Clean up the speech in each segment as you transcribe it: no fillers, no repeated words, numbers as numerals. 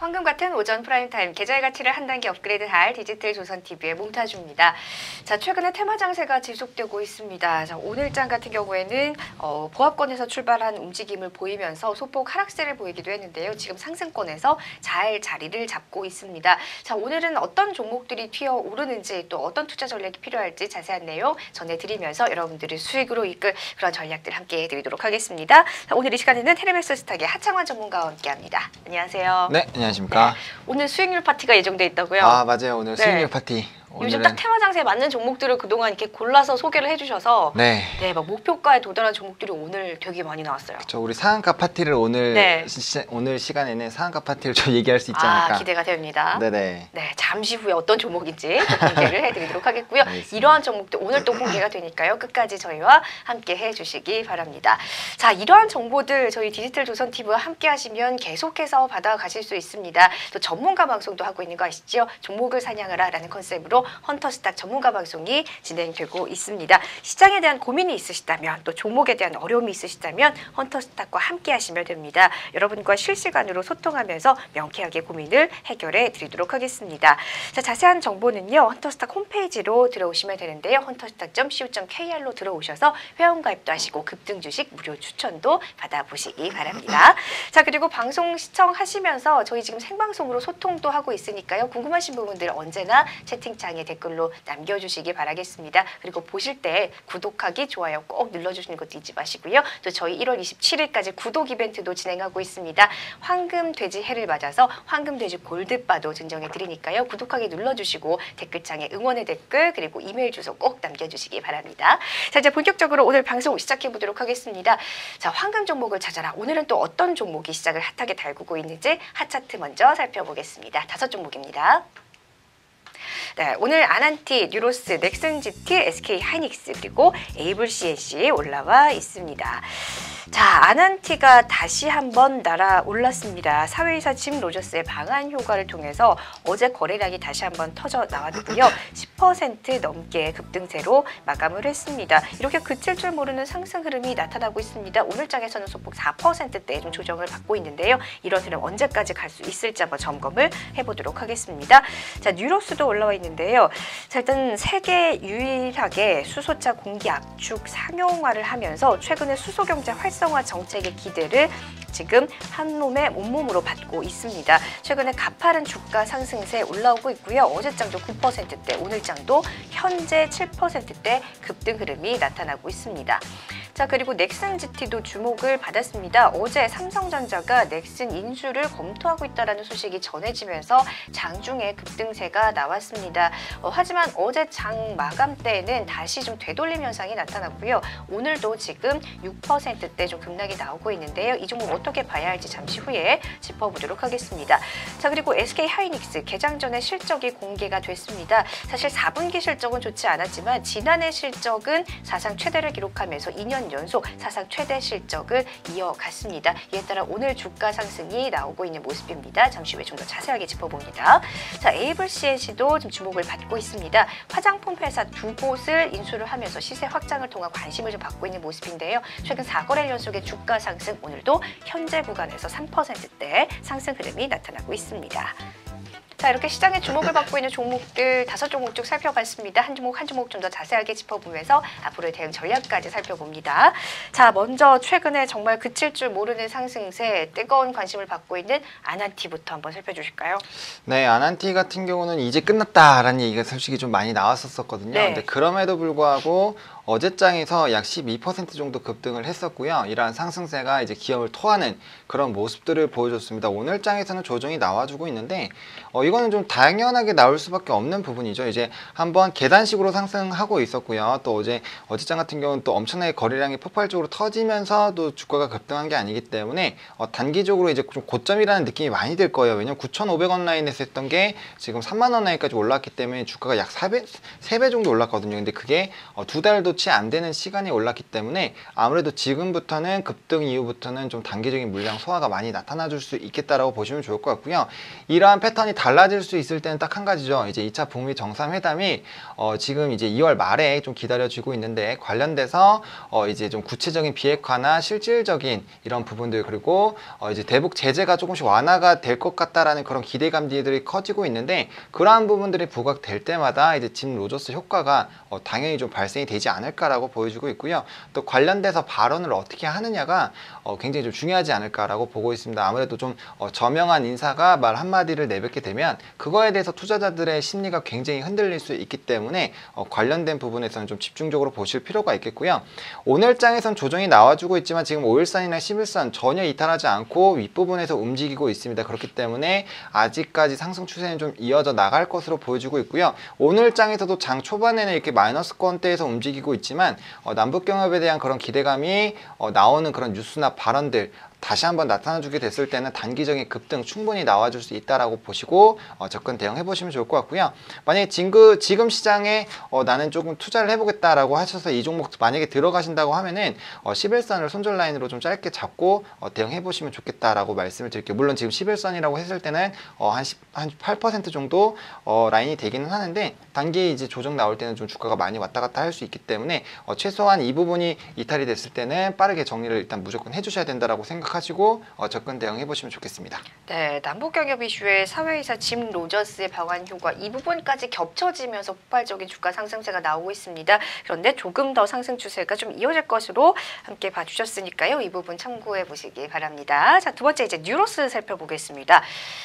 황금 같은 오전 프라임타임 계좌의 가치를 한 단계 업그레이드할 디지털 조선TV의 몽타주입니다. 자, 최근에 테마 장세가 지속되고 있습니다. 자, 오늘장 같은 경우에는 보합권에서 출발한 움직임을 보이면서 소폭 하락세를 보이기도 했는데요. 지금 상승권에서 잘 자리를 잡고 있습니다. 자, 오늘은 어떤 종목들이 튀어오르는지 또 어떤 투자 전략이 필요할지 자세한 내용 전해드리면서 여러분들을 수익으로 이끌 그런 전략들 함께 해드리도록 하겠습니다. 자, 오늘 이 시간에는 테레맥스 스탁의 하창환 전문가와 함께합니다. 안녕하세요. 네, 안녕하십니까. 네, 오늘 수익률 파티가 예정돼 있다고요? 아, 맞아요. 오늘 네. 수익률 파티. 요즘 딱 테마 장세에 맞는 종목들을 그동안 이렇게 골라서 소개를 해주셔서 네, 막 목표가에 도달한 종목들이 오늘 되게 많이 나왔어요. 저 우리 상한가 파티를 오늘 네. 오늘 시간에는 상한가 파티를 좀 얘기할 수 있지 않을까. 기대가 됩니다. 네네. 네, 잠시 후에 어떤 종목인지 또 공개를 해드리도록 하겠고요. 알겠습니다. 이러한 종목도 오늘 또 공개가 되니까요. 끝까지 저희와 함께 해주시기 바랍니다. 자, 이러한 정보들 저희 디지털 조선 TV와 함께 하시면 계속해서 받아가실 수 있습니다. 또 전문가 방송도 하고 있는 거 아시죠? 종목을 사냥하라라는 컨셉으로 헌터스탁 전문가 방송이 진행되고 있습니다. 시장에 대한 고민이 있으시다면 또 종목에 대한 어려움이 있으시다면 헌터스탁과 함께 하시면 됩니다. 여러분과 실시간으로 소통하면서 명쾌하게 고민을 해결해 드리도록 하겠습니다. 자, 자세한 정보는요. 헌터스탁 홈페이지로 들어오시면 되는데요. 헌터스탁.co.kr로 들어오셔서 회원가입도 하시고 급등 주식 무료 추천도 받아보시기 바랍니다. 자, 그리고 방송 시청하시면서 저희 지금 생방송으로 소통도 하고 있으니까요. 궁금하신 부분들 언제나 채팅창에 댓글로 남겨주시기 바라겠습니다. 그리고 보실 때 구독하기, 좋아요 꼭 눌러주시는 것도 잊지 마시고요. 또 저희 1월 27일까지 구독 이벤트도 진행하고 있습니다. 황금돼지 해를 맞아서 황금돼지 골드바도 증정해 드리니까요. 구독하기 눌러주시고 댓글창에 응원의 댓글 그리고 이메일 주소 꼭 남겨주시기 바랍니다. 자, 이제 본격적으로 오늘 방송 시작해 보도록 하겠습니다. 자, 황금 종목을 찾아라. 오늘은 또 어떤 종목이 시작을 핫하게 달구고 있는지 핫차트 먼저 살펴보겠습니다. 5종목입니다. 네, 오늘 아난티, 뉴로스, 넥슨GT, SK하이닉스 그리고 에이블CNC 올라와 있습니다. 자, 아난티가 다시 한번 날아올랐습니다. 사회이사 짐 로저스의 방한 효과를 통해서 어제 거래량이 다시 한번 터져 나왔고요. 10% 넘게 급등세로 마감을 했습니다. 이렇게 그칠 줄 모르는 상승 흐름이 나타나고 있습니다. 오늘장에서는 소폭 4%대 좀 조정을 받고 있는데요. 이런 흐름 언제까지 갈 수 있을지 한번 점검을 해보도록 하겠습니다. 자, 뉴로스도 올라와 있는데요. 자, 일단 세계 유일하게 수소차 공기 압축 상용화를 하면서 최근에 수소 경제 활성화 정책의 기대를 지금 한 몸에 온몸으로 받고 있습니다. 최근에 가파른 주가 상승세 올라오고 있고요. 어제장도 9%대, 오늘장도 현재 7%대 급등 흐름이 나타나고 있습니다. 자, 그리고 넥슨GT도 주목을 받았습니다. 어제 삼성전자가 넥슨 인수를 검토하고 있다는 소식이 전해지면서 장중에 급등세가 나왔습니다. 하지만 어제 장 마감 때에는 다시 좀 되돌림 현상이 나타났고요. 오늘도 지금 6%대 좀 급락이 나오고 있는데요. 이 종목 어떻게 봐야 할지 잠시 후에 짚어보도록 하겠습니다. 자, 그리고 SK하이닉스 개장 전에 실적이 공개가 됐습니다. 사실 4분기 실적은 좋지 않았지만 지난해 실적은 사상 최대를 기록하면서 2년 연속 사상 최대 실적을 이어갔습니다. 이에 따라 오늘 주가 상승이 나오고 있는 모습입니다. 잠시 후에 좀 더 자세하게 짚어봅니다. 자, 에이블CNC도 좀 주목을 받고 있습니다. 화장품 회사 두 곳을 인수를 하면서 시세 확장을 통한 관심을 좀 받고 있는 모습인데요. 최근 4거래 연속의 주가 상승, 오늘도 현재 구간에서 3%대 상승 흐름이 나타나고 있습니다. 자, 이렇게 시장에 주목을 받고 있는 종목들 5종목 쭉 살펴봤습니다. 한 종목 한 종목 좀 더 자세하게 짚어보면서 앞으로의 대응 전략까지 살펴봅니다. 자, 먼저 최근에 정말 그칠 줄 모르는 상승세 뜨거운 관심을 받고 있는 아난티부터 한번 살펴주실까요? 네, 아난티 같은 경우는 이제 끝났다라는 얘기가 솔직히 좀 많이 나왔었거든요. 네. 근데 그럼에도 불구하고 어제장에서 약 12% 정도 급등을 했었고요. 이러한 상승세가 이제 기업을 토하는 그런 모습들을 보여줬습니다. 오늘장에서는 조정이 나와주고 있는데 이거는 좀 당연하게 나올 수밖에 없는 부분이죠. 이제 한번 계단식으로 상승하고 있었고요. 또 어제장 같은 경우는 또 엄청나게 거래량이 폭발적으로 터지면서 또 주가가 급등한 게 아니기 때문에 단기적으로 이제 좀 고점이라는 느낌이 많이 들 거예요. 왜냐면 9,500원 라인에서 했던 게 지금 3만 원 라인까지 올랐기 때문에 주가가 약 3배 정도 올랐거든요. 근데 그게 두 달도 채 안 되는 시간이 올랐기 때문에 아무래도 지금부터는 급등 이후부터는 좀 단기적인 물량 소화가 많이 나타나 줄 수 있겠다라고 보시면 좋을 것 같고요. 이러한 패턴이 달라질 수 있을 때는 딱 한 가지죠. 이제 2차 북미 정상회담이 지금 이제 2월 말에 좀 기다려지고 있는데 관련돼서 이제 좀 구체적인 비핵화나 실질적인 이런 부분들 그리고 이제 대북 제재가 조금씩 완화가 될 것 같다라는 그런 기대감들이 커지고 있는데 그러한 부분들이 부각될 때마다 이제 짐 로저스 효과가 당연히 좀 발생이 되지 않을까라고 보여지고 있고요. 또 관련돼서 발언을 어떻게 하느냐가 굉장히 좀 중요하지 않을까라고 보고 있습니다. 아무래도 좀 저명한 인사가 말 한마디를 내뱉게 되면 그거에 대해서 투자자들의 심리가 굉장히 흔들릴 수 있기 때문에 관련된 부분에서는 좀 집중적으로 보실 필요가 있겠고요. 오늘 장에선 조정이 나와주고 있지만 지금 5일선이나 10일선 전혀 이탈하지 않고 윗부분에서 움직이고 있습니다. 그렇기 때문에 아직까지 상승 추세는 좀 이어져 나갈 것으로 보여지고 있고요. 오늘 장에서도 장 초반에는 이렇게 마이너스권대에서 움직이고 있지만 남북경협에 대한 그런 기대감이 나오는 그런 뉴스나 발언들 다시 한번 나타나주게 됐을 때는 단기적인 급등 충분히 나와줄 수 있다라고 보시고 접근 대응해 보시면 좋을 것 같고요. 만약에 지금 시장에 나는 조금 투자를 해보겠다라고 하셔서 이 종목 만약에 들어가신다고 하면은 11선을 손절 라인으로 좀 짧게 잡고 대응해 보시면 좋겠다라고 말씀을 드릴게요. 물론 지금 11선이라고 했을 때는 한 8% 정도 라인이 되기는 하는데 단기 이제 조정 나올 때는 좀 주가가 많이 왔다 갔다 할 수 있기 때문에 최소한 이 부분이 이탈이 됐을 때는 빠르게 정리를 일단 무조건 해주셔야 된다라고 생각하시고 접근 대응해 보시면 좋겠습니다. 네, 남북경협 이슈에 사회이사 짐 로저스의 방한 효과 이 부분까지 겹쳐지면서 폭발적인 주가 상승세가 나오고 있습니다. 그런데 조금 더 상승 추세가 좀 이어질 것으로 함께 봐주셨으니까요. 이 부분 참고해 보시기 바랍니다. 자, 두 번째 이제 뉴로스 살펴보겠습니다.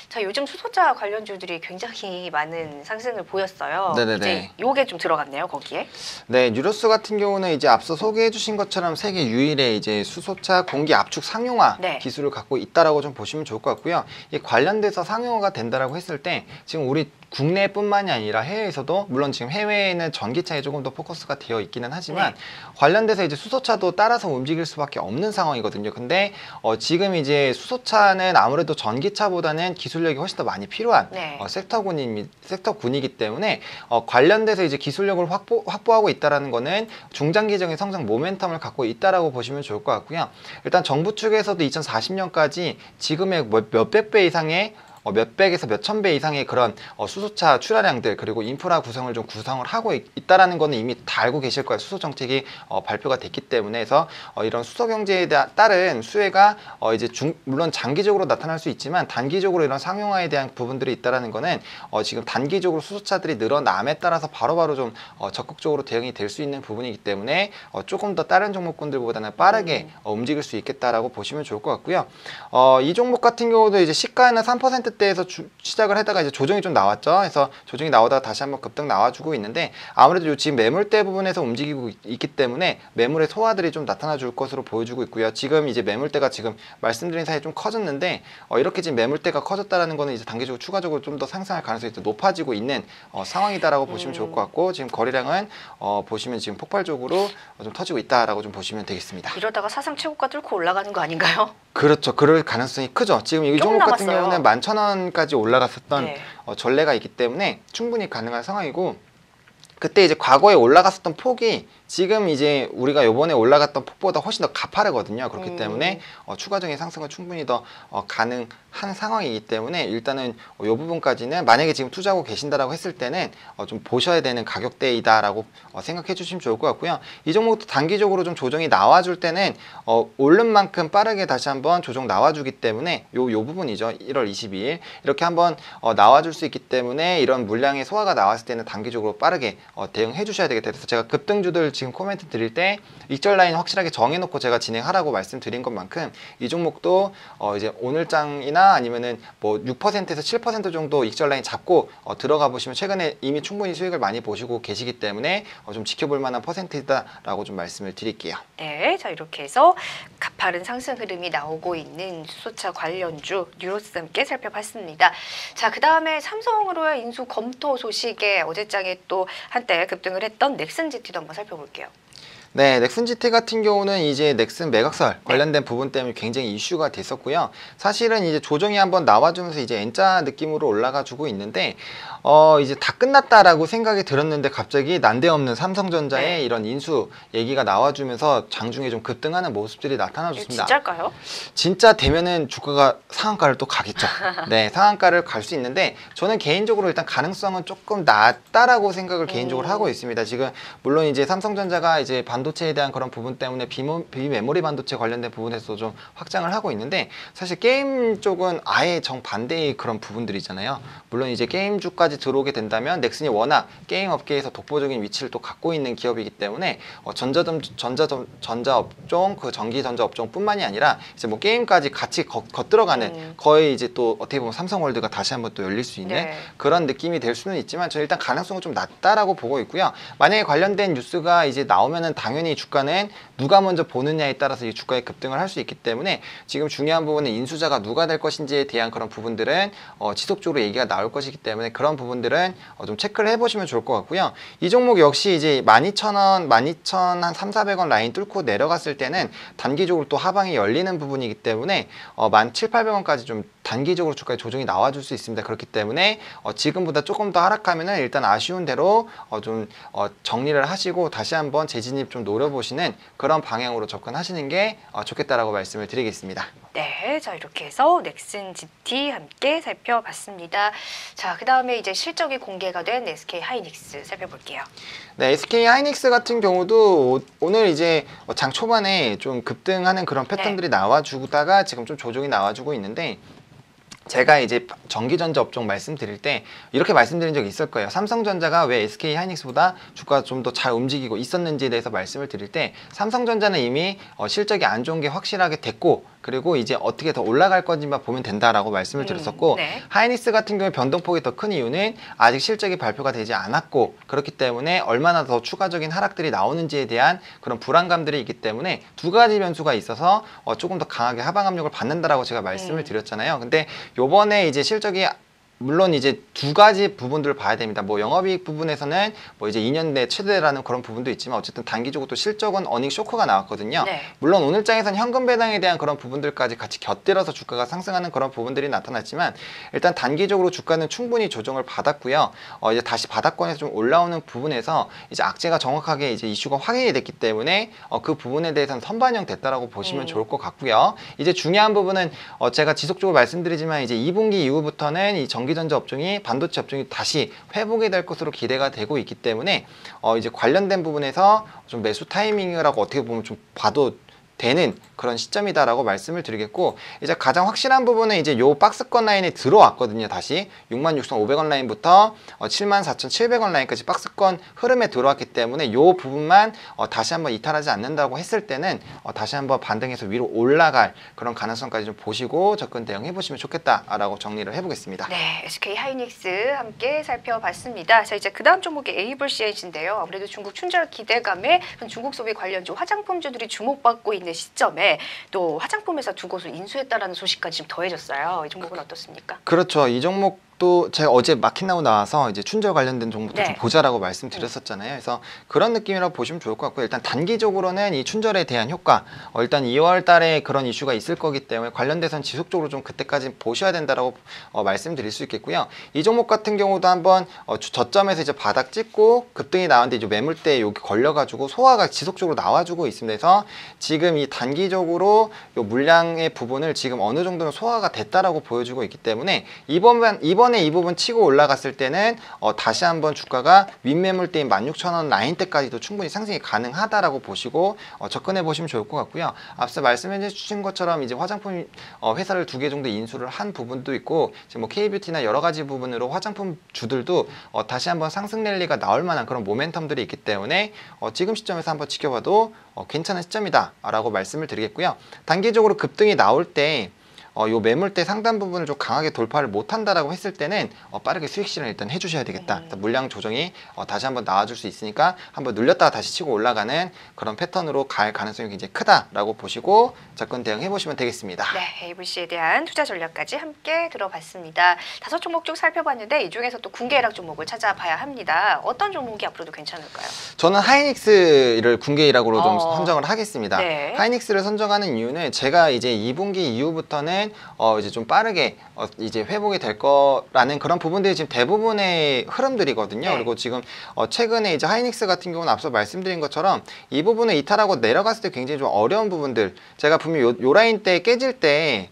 자, 요즘 수소차 관련주들이 굉장히 많은 상승을 보였어요. 네네네. 이제 요게 좀 들어갔네요, 거기에. 네, 뉴로스 같은 경우는 이제 앞서 소개해 주신 것처럼 세계 유일의 이제 수소차 공기 압축 상용화 네. 기술을 갖고 있다라고 좀 보시면 좋을 것 같고요. 이 관련돼서 상용화가 된다라고 했을 때 지금 우리 국내뿐만이 아니라 해외에서도 물론 지금 해외에는 전기차에 조금 더 포커스가 되어 있기는 하지만 관련돼서 이제 수소차도 따라서 움직일 수밖에 없는 상황이거든요. 근데 지금 이제 수소차는 아무래도 전기차보다는 기술력이 훨씬 더 많이 필요한 섹터군이기 때문에 관련돼서 이제 기술력을 확보하고 있다라는 거는 중장기적인 성장 모멘텀을 갖고 있다라고 보시면 좋을 것 같고요. 일단 정부 측에서도 2040년까지 지금의 몇백 배 이상의 몇백에서 몇천 배 이상의 그런 수소차 출하량들 그리고 인프라 구성을 좀 구성을 하고 있다라는 거는 이미 다 알고 계실 거예요. 수소 정책이 발표가 됐기 때문에 해서 이런 수소 경제에 따른 수혜가 이제 물론 장기적으로 나타날 수 있지만 단기적으로 이런 상용화에 대한 부분들이 있다라는 거는 지금 단기적으로 수소차들이 늘어남에 따라서 바로바로 좀 적극적으로 대응이 될 수 있는 부분이기 때문에 조금 더 다른 종목군들보다는 빠르게 움직일 수 있겠다라고 보시면 좋을 것 같고요. 이 종목 같은 경우도 이제 시가에는 3%대에서 시작을 하다가 이제 조정이 좀 나왔죠. 그래서 조정이 나오다가 다시 한번 급등 나와주고 있는데 아무래도 지금 매물대 부분에서 움직이고 있기 때문에 매물의 소화들이 좀 나타나 줄 것으로 보여주고 있고요. 지금 이제 매물대가 지금 말씀드린 사이에 좀 커졌는데 이렇게 지금 매물대가 커졌다라는 거는 이제 단기적으로 추가적으로 좀 더 상승할 가능성이 더 높아지고 있는 상황이다라고 보시면 좋을 것 같고 지금 거래량은 보시면 지금 폭발적으로 좀 터지고 있다라고 좀 보시면 되겠습니다. 이러다가 사상 최고가 뚫고 올라가는 거 아닌가요? 그렇죠. 그럴 가능성이 크죠. 지금 이 종목 같은 남았어요. 경우는 11,000원까지 올라갔었던 네. 전례가 있기 때문에 충분히 가능한 상황이고 그때 이제 과거에 올라갔었던 폭이 지금 이제 우리가 요번에 올라갔던 폭보다 훨씬 더 가파르거든요. 그렇기 때문에 추가적인 상승은 충분히 더 가능한 상황이기 때문에 일단은 이 부분까지는 만약에 지금 투자하고 계신다라고 했을 때는 좀 보셔야 되는 가격대이다라고 생각해 주시면 좋을 것 같고요. 이 종목도 단기적으로 좀 조정이 나와줄 때는 오른 만큼 빠르게 다시 한번 조정 나와주기 때문에 요 부분이죠. 1월 22일 이렇게 한번 나와줄 수 있기 때문에 이런 물량의 소화가 나왔을 때는 단기적으로 빠르게 대응해 주셔야 되겠다. 그래서 제가 급등주들 지금 코멘트 드릴 때 익절 라인 확실하게 정해놓고 제가 진행하라고 말씀드린 것만큼 이 종목도 이제 오늘장이나 아니면은 뭐 6%에서 7% 정도 익절 라인 잡고 들어가 보시면 최근에 이미 충분히 수익을 많이 보시고 계시기 때문에 좀 지켜볼 만한 퍼센트이다라고 좀 말씀을 드릴게요. 네, 자 이렇게 해서 가파른 상승 흐름이 나오고 있는 수소차 관련주 뉴로스와 함께 살펴봤습니다. 자, 그 다음에 삼성으로의 인수 검토 소식에 어제장에 또 한때 급등을 했던 넥슨GT도 한번 살펴볼게요. 네, 넥슨GT 같은 경우는 이제 넥슨 매각설 관련된 부분 때문에 굉장히 이슈가 됐었고요. 사실은 이제 조정이 한번 나와주면서 이제 N자 느낌으로 올라가 주고 있는데 이제 다 끝났다라고 생각이 들었는데 갑자기 난데없는 삼성전자의 네. 이런 인수 얘기가 나와주면서 장중에 좀 급등하는 모습들이 나타나줬습니다. 진짜일까요? 진짜 되면은 주가가 상한가를 또 가겠죠. 네, 상한가를 갈 수 있는데 저는 개인적으로 일단 가능성은 조금 낮다라고 생각을 개인적으로 하고 있습니다. 지금 물론 이제 삼성전자가 이제 반도체에 대한 그런 부분 때문에 비메모리 반도체 관련된 부분에서 좀 확장을 하고 있는데 사실 게임 쪽은 아예 정반대의 그런 부분들이잖아요. 물론 이제 게임주까지 들어오게 된다면 넥슨이 워낙 게임 업계에서 독보적인 위치를 또 갖고 있는 기업이기 때문에 전자업종, 그 전기전자업종뿐만이 아니라 이제 뭐 게임까지 같이 겉들어가는 거의 이제 또 어떻게 보면 삼성월드가 다시 한번 또 열릴 수 있는 네. 그런 느낌이 될 수는 있지만 저는 일단 가능성은 좀 낮다라고 보고 있고요. 만약에 관련된 뉴스가 이제 나오면은 당연히 주가는 누가 먼저 보느냐에 따라서 이 주가의 급등을 할 수 있기 때문에 지금 중요한 부분은 인수자가 누가 될 것인지에 대한 그런 부분들은 지속적으로 얘기가 나올 것이기 때문에 그런 부분들은 좀 체크를 해보시면 좋을 것 같고요. 이 종목 역시 이제 12,000원, 12,000한 3,400원 라인 뚫고 내려갔을 때는 단기적으로 또 하방이 열리는 부분이기 때문에 17,800원까지 좀 단기적으로 주가의 조정이 나와줄 수 있습니다. 그렇기 때문에 지금보다 조금 더 하락하면은 일단 아쉬운 대로 좀 정리를 하시고 다시 한번 재진입 좀 노려보시는 그런 방향으로 접근하시는 게 좋겠다라고 말씀을 드리겠습니다. 네, 자 이렇게 해서 넥슨 GT 함께 살펴봤습니다. 자, 그 다음에 이제 실적이 공개가 된 SK 하이닉스 살펴볼게요. 네, SK 하이닉스 같은 경우도 오늘 이제 장 초반에 좀 급등하는 그런 패턴들이 나와주다가 지금 좀 조정이 나와주고 있는데 제가 이제 전기전자 업종 말씀드릴 때 이렇게 말씀드린 적이 있을 거예요. 삼성전자가 왜 SK 하이닉스보다 주가가 좀 더 잘 움직이고 있었는지에 대해서 말씀을 드릴 때 삼성전자는 이미 실적이 안 좋은 게 확실하게 됐고 그리고 이제 어떻게 더 올라갈 건지만 보면 된다라고 말씀을 드렸었고 네. 하이닉스 같은 경우에 변동폭이 더 큰 이유는 아직 실적이 발표가 되지 않았고 그렇기 때문에 얼마나 더 추가적인 하락들이 나오는지에 대한 그런 불안감들이 있기 때문에 두 가지 변수가 있어서 조금 더 강하게 하방 압력을 받는다라고 제가 말씀을 드렸잖아요. 근데 요번에 이제 실적이 물론 이제 두 가지 부분들을 봐야 됩니다. 뭐 영업이익 부분에서는 뭐 이제 2년 내 최대라는 그런 부분도 있지만 어쨌든 단기적으로 또 실적은 어닝 쇼크가 나왔거든요. 네. 물론 오늘 장에서는 현금 배당에 대한 그런 부분들까지 같이 곁들여서 주가가 상승하는 그런 부분들이 나타났지만 일단 단기적으로 주가는 충분히 조정을 받았고요. 이제 다시 바닥권에서 좀 올라오는 부분에서 이제 악재가 정확하게 이제 이슈가 확인이 됐기 때문에 그 부분에 대해서는 선반영 됐다라고 보시면 좋을 것 같고요. 이제 중요한 부분은 제가 지속적으로 말씀드리지만 이제 2분기 이후부터는 이 전기전자 업종이 반도체 업종이 다시 회복이 될 것으로 기대가 되고 있기 때문에 이제 관련된 부분에서 좀 매수 타이밍이라고 어떻게 보면 좀 봐도 되는 그런 시점이다라고 말씀을 드리겠고 이제 가장 확실한 부분은 이제 요 박스권 라인에 들어왔거든요. 다시 66,500원 라인부터 74,700원 라인까지 박스권 흐름에 들어왔기 때문에 요 부분만 다시 한번 이탈하지 않는다고 했을 때는 다시 한번 반등해서 위로 올라갈 그런 가능성까지 좀 보시고 접근 대응해 보시면 좋겠다라고 정리를 해보겠습니다. 네, SK 하이닉스 함께 살펴봤습니다. 자, 이제 그 다음 종목이 에이블CNC인데요. 아무래도 중국 춘절 기대감에 중국 소비 관련주 화장품주들이 주목받고 있는 시점에 또 화장품회사 두 곳을 인수했다라는 소식까지 좀 더해졌어요. 이 종목은 어떻습니까? 그렇죠. 이 종목도 제가 어제 마켓 나우 나와서 이제 춘절 관련된 종목도 좀 보자라고 말씀드렸었잖아요. 그래서 그런 느낌이라고 보시면 좋을 것 같고요. 일단 단기적으로는 이 춘절에 대한 효과, 일단 2월 달에 그런 이슈가 있을 거기 때문에 관련돼서는 지속적으로 좀 그때까지 보셔야 된다라고 말씀드릴 수 있겠고요. 이 종목 같은 경우도 한번 저점에서 이제 바닥 찍고 급등이 나왔는데 이제 매물대에 여기 걸려가지고 소화가 지속적으로 나와주고 있습니다. 그래서 지금 이 단기적으로 요 물량의 부분을 지금 어느 정도는 소화가 됐다라고 보여주고 있기 때문에 이번에 이 부분 치고 올라갔을 때는 다시 한번 주가가 윗매물대인 16,000원 라인대까지도 충분히 상승이 가능하다라고 보시고 접근해 보시면 좋을 것 같고요. 앞서 말씀해 주신 것처럼 이제 화장품 회사를 두 개 정도 인수를 한 부분도 있고 지금 뭐 K뷰티나 여러 가지 부분으로 화장품 주들도 다시 한번 상승 랠리가 나올 만한 그런 모멘텀들이 있기 때문에 지금 시점에서 한번 지켜봐도 괜찮은 시점이다라고 말씀을 드리겠고요. 단기적으로 급등이 나올 때 요 매물대 상단 부분을 좀 강하게 돌파를 못한다라고 했을 때는 빠르게 수익 실현 일단 해주셔야 되겠다. 물량 조정이 다시 한번 나와줄 수 있으니까 한번 눌렸다가 다시 치고 올라가는 그런 패턴으로 갈 가능성이 굉장히 크다라고 보시고 접근 대응해 보시면 되겠습니다. 네, 에이블C에 대한 투자 전략까지 함께 들어봤습니다. 5종목 쭉 살펴봤는데 이 중에서 또 군계일학 종목을 찾아봐야 합니다. 어떤 종목이 앞으로도 괜찮을까요? 저는 하이닉스를 군계일학으로 좀 선정을 하겠습니다. 네. 하이닉스를 선정하는 이유는 제가 이제 2분기 이후부터는 때는 이제 좀 빠르게 이제 회복이 될 거라는 그런 부분들이 지금 대부분의 흐름들이거든요. 네. 그리고 지금 최근에 이제 하이닉스 같은 경우는 앞서 말씀드린 것처럼 이 부분을 이탈하고 내려갔을 때 굉장히 좀 어려운 부분들, 제가 분명 요 라인 때 깨질 때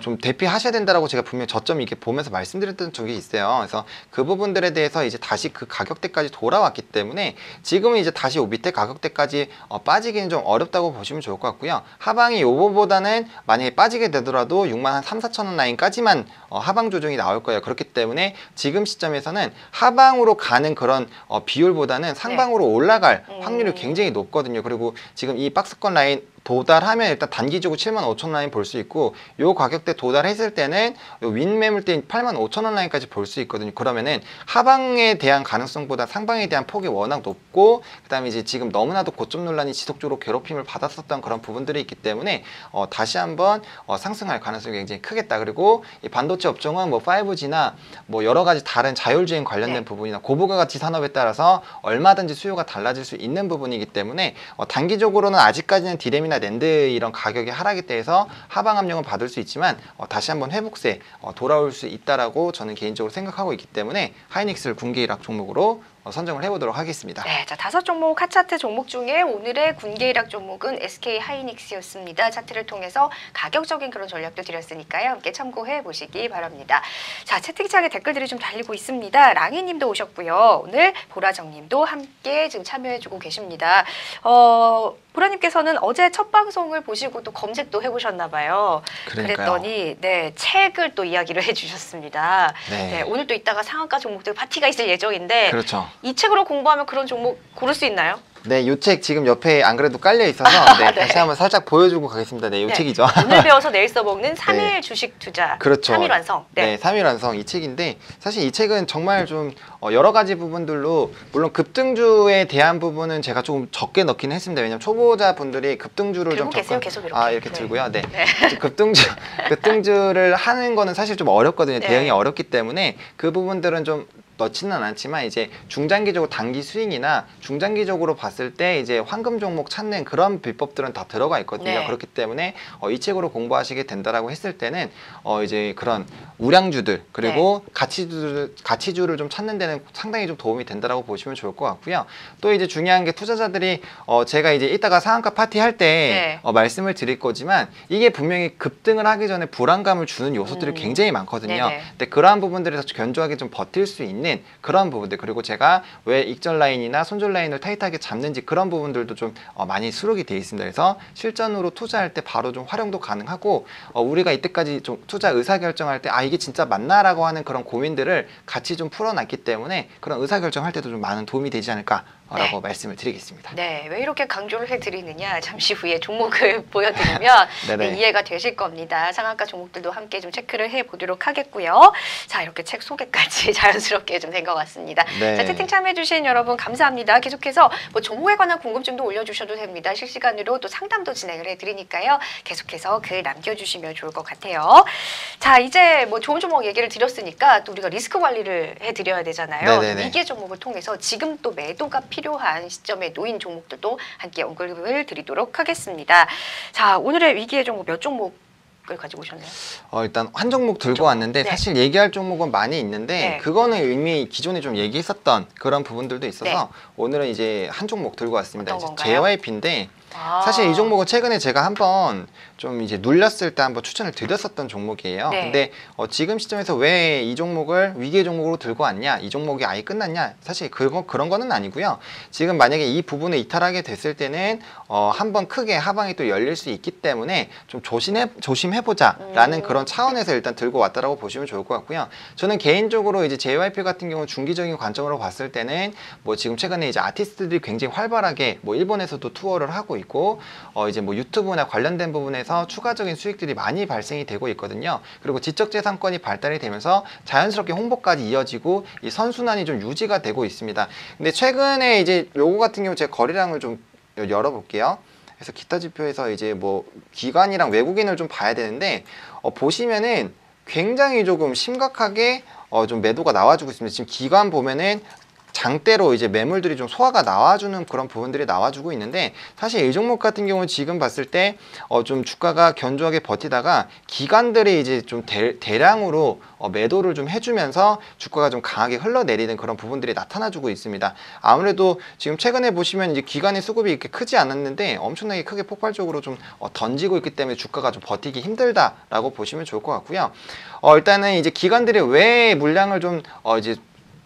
좀 대피하셔야 된다라고 제가 분명 저점 이렇게 보면서 말씀드렸던 적이 있어요. 그래서 그 부분들에 대해서 이제 다시 그 가격대까지 돌아왔기 때문에 지금은 이제 다시 요 밑에 가격대까지 빠지기는 좀 어렵다고 보시면 좋을 것 같고요. 하방이 요거보다는 만약에 빠지게 되더라도 6만 한 3, 4천 원 라인까지만 하방 조정이 나올 거예요. 그렇기 때문에 지금 시점에서는 하방으로 가는 그런 비율보다는 상방으로 올라갈 확률이 굉장히 높거든요. 그리고 지금 이 박스권 라인 도달하면 일단 단기적으로 7만 5천 라인 볼 수 있고, 요 가격대 도달했을 때는 요 윗매물대인 8만 5천 원 라인까지 볼 수 있거든요. 그러면은 하방에 대한 가능성보다 상방에 대한 폭이 워낙 높고, 그다음에 이제 지금 너무나도 고점 논란이 지속적으로 괴롭힘을 받았었던 그런 부분들이 있기 때문에 다시 한번 상승할 가능성이 굉장히 크겠다. 그리고 이 반도체 업종은 뭐 5G나 뭐 여러 가지 다른 자율주행 관련된 부분이나 고부가가치 산업에 따라서 얼마든지 수요가 달라질 수 있는 부분이기 때문에 단기적으로는 아직까지는 디램이나 낸드 이런 가격의 하락에 대해서 하방 압력은 받을 수 있지만 다시 한번 회복세 돌아올 수 있다라고 저는 개인적으로 생각하고 있기 때문에 하이닉스를 군기 일학 종목으로 선정을 해보도록 하겠습니다. 네, 자 5종목 하차트 종목 중에 오늘의 군계 일학 종목은 SK 하이닉스였습니다. 차트를 통해서 가격적인 그런 전략도 드렸으니까요. 함께 참고해 보시기 바랍니다. 자, 채팅창에 댓글들이 좀 달리고 있습니다. 랑이님도 오셨고요. 오늘 보라정님도 함께 지금 참여해주고 계십니다. 보라님께서는 어제 첫 방송을 보시고 또 검색도 해보셨나 봐요. 그러니까요. 그랬더니 네, 책을 또 이야기를 해주셨습니다. 네. 네, 오늘 또 이따가 상한가 종목들 파티가 있을 예정인데 그렇죠. 이 책으로 공부하면 그런 종목 고를 수 있나요? 네, 이 책 지금 옆에 안 그래도 깔려 있어서 네, 네. 다시 한번 살짝 보여주고 가겠습니다. 네, 이 네. 책이죠. 오늘 배워서 내일 써먹는 3일 네. 주식 투자. 그렇죠. 3일 완성. 네, 3일 완성 이 책인데, 사실 이 책은 정말 좀 여러 가지 부분들로, 물론 급등주에 대한 부분은 제가 조금 적게 넣기는 했습니다. 왜냐면 초보자 분들이 급등주를 들고 좀 계세요, 계속 이렇게. 이렇게 네. 들고요. 네. 네. 급등주를 하는 거는 사실 좀 어렵거든요. 네. 대응이 어렵기 때문에 그 부분들은 좀 넣지는 않지만, 이제 중장기적으로 단기 스윙이나 중장기적으로 봤을 때 이제 황금 종목 찾는 그런 비법들은 다 들어가 있거든요. 네. 그렇기 때문에 이 책으로 공부하시게 된다라고 했을 때는 이제 그런 우량주들 그리고 가치주를 좀 찾는 데는 상당히 좀 도움이 된다라고 보시면 좋을 것 같고요. 또 이제 중요한 게, 투자자들이 제가 이제 이따가 상한가 파티 할 때 말씀을 드릴 거지만, 이게 분명히 급등을 하기 전에 불안감을 주는 요소들이 굉장히 많거든요. 네네. 근데 그러한 부분들에서 견조하게 좀 버틸 수 있는 그런 부분들, 그리고 제가 왜 익절 라인이나 손절 라인을 타이트하게 잡는지 그런 부분들도 좀 많이 수록이 되어 있습니다. 그래서 실전으로 투자할 때 바로 좀 활용도 가능하고, 우리가 이때까지 좀 투자 의사결정할 때 이게 진짜 맞나라고 하는 그런 고민들을 같이 좀 풀어놨기 때문에 그런 의사결정할 때도 좀 많은 도움이 되지 않을까라고 말씀을 드리겠습니다. 네, 왜 이렇게 강조를 해드리느냐, 잠시 후에 종목을 보여드리면 네, 이해가 되실 겁니다. 상한가 종목들도 함께 좀 체크를 해보도록 하겠고요. 자, 이렇게 책 소개까지 자연스럽게 좀 된 것 같습니다. 네. 자, 채팅 참여해주신 여러분 감사합니다. 계속해서 뭐 종목에 관한 궁금증도 올려주셔도 됩니다. 실시간으로 또 상담도 진행을 해드리니까요. 계속해서 글 남겨주시면 좋을 것 같아요. 자, 이제 뭐 좋은 종목 얘기를 드렸으니까 또 우리가 리스크 관리를 해드려야 되잖아요. 위기의 종목을 통해서 지금 또 매도가 필요한 시점에 놓인 종목들도 함께 언급을 드리도록 하겠습니다. 자, 오늘의 위기의 종목 몇 종목 을 가지고 오셨나요? 일단 한 종목 들고 왔는데 사실 얘기할 종목은 많이 있는데 그거는 이미 기존에 좀 얘기했었던 그런 부분들도 있어서 오늘은 이제 한 종목 들고 왔습니다. 이제 JYP인데 사실 이 종목은 최근에 제가 한번 좀 이제 눌렸을 때 한번 추천을 드렸었던 종목이에요. 근데 지금 시점에서 왜 이 종목을 위기의 종목으로 들고 왔냐, 이 종목이 아예 끝났냐, 사실 그런 거는 아니고요. 지금 만약에 이 부분을 이탈하게 됐을 때는 한번 크게 하방이 또 열릴 수 있기 때문에 좀 조심해보자 라는 그런 차원에서 일단 들고 왔다라고 보시면 좋을 것 같고요. 저는 개인적으로 이제 JYP 같은 경우 중기적인 관점으로 봤을 때는 뭐 지금 최근에 이제 아티스트들이 굉장히 활발하게 뭐 일본에서도 투어를 하고 있고 이제 뭐 유튜브나 관련된 부분에서 추가적인 수익들이 많이 발생이 되고 있거든요. 그리고 지적재산권이 발달이 되면서 자연스럽게 홍보까지 이어지고 이 선순환이 좀 유지가 되고 있습니다. 근데 최근에 이제 요거 같은 경우 제가 거래량을 좀 열어볼게요. 그래서 기타 지표에서 이제 뭐 기관이랑 외국인을 좀 봐야 되는데 보시면은 굉장히 조금 심각하게 좀 매도가 나와주고 있습니다. 지금 기관 보면은 장대로 이제 매물들이 좀 소화가 나와주는 그런 부분들이 나와주고 있는데, 사실 이 종목 같은 경우는 지금 봤을 때 좀 주가가 견조하게 버티다가 기관들이 이제 좀 대량으로 매도를 좀 해주면서 주가가 좀 강하게 흘러내리는 그런 부분들이 나타나주고 있습니다. 아무래도 지금 최근에 보시면 이제 기관의 수급이 이렇게 크지 않았는데 엄청나게 크게 폭발적으로 좀 던지고 있기 때문에 주가가 좀 버티기 힘들다라고 보시면 좋을 것 같고요. 일단은 이제 기관들이 왜 물량을 좀 이제